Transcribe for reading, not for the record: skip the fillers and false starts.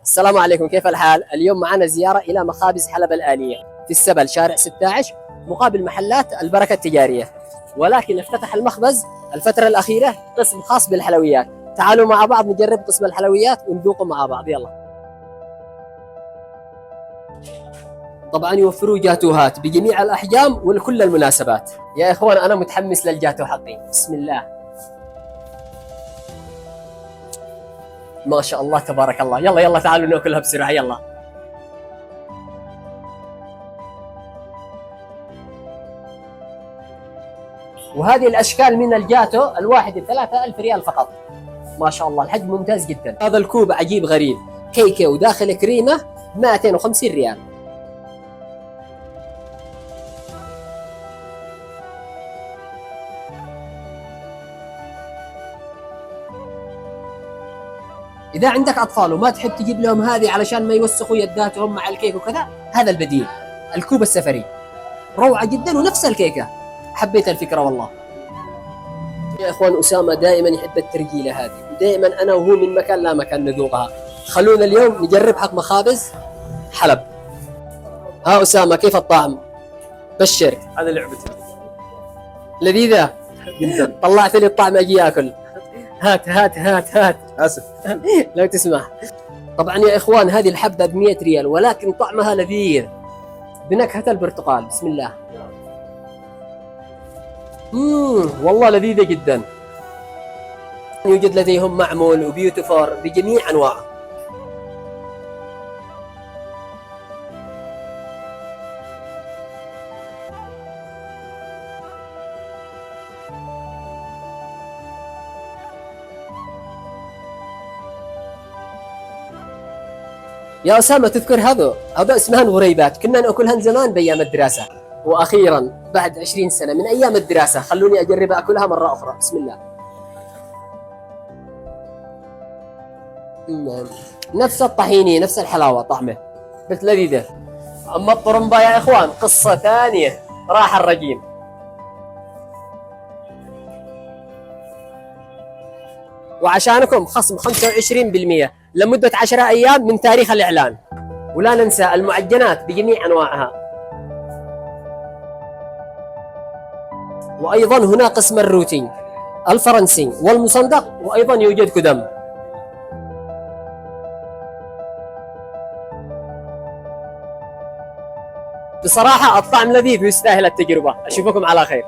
السلام عليكم، كيف الحال؟ اليوم معنا زيارة إلى مخابز حلب الآلية في السبل شارع 16 مقابل محلات البركة التجارية. ولكن افتتح المخبز الفترة الأخيرة قسم خاص بالحلويات. تعالوا مع بعض نجرب قسم الحلويات ونذوقه مع بعض. يلا. طبعا يوفروا جاتوهات بجميع الأحجام ولكل المناسبات. يا إخوان أنا متحمس للجاتو حقي. بسم الله ما شاء الله تبارك الله. يلا يلا تعالوا ناكلها بسرعة. يلا. وهذه الأشكال من الجاتو الواحد 3000 ريال فقط. ما شاء الله الحجم ممتاز جدا. هذا الكوب عجيب غريب، كيكة وداخل كريمة 250 ريال. إذا عندك أطفال وما تحب تجيب لهم هذه علشان ما يوسخوا يداتهم مع الكيك وكذا، هذا البديل، الكوب السفري روعة جدا ونفس الكيكة. حبيت الفكرة والله. يا إخوان أسامة دائما يحب الترجيلة هذه، ودائما أنا وهو من مكان لا مكان نذوقها. خلونا اليوم نجرب حق مخابز حلب. ها أسامة كيف الطعم؟ بشر. هذا لعبتي لذيذة جدا. طلعت لي الطعم أجي أكل. هات هات هات هات. اسف. لو تسمح. طبعا يا إخوان هذه الحبة ب100 ريال، ولكن طعمها لذيذ بنكهة البرتقال. بسم الله. والله لذيذة جدا. يوجد لديهم معمول وبيوتيفور بجميع أنواعه. يا أسامة تذكر هذا اسمها الغريبات، كنا نأكلها زمان بأيام الدراسة. وأخيرا بعد 20 سنة من أيام الدراسة خلوني أجرب أكلها مرة أخرى. بسم الله. نفس الطحيني نفس الحلاوة طعمه، بس لذيذة. أما الطرمبة يا إخوان قصة ثانية، راح الرجيم. وعشانكم خصم 25% لمدة 10 أيام من تاريخ الإعلان. ولا ننسى المعجنات بجميع أنواعها. وأيضا هنا قسم الروتين الفرنسي والمصندق، وأيضا يوجد كدم. بصراحة الطعم لذيذ ويستاهل التجربة. أشوفكم على خير.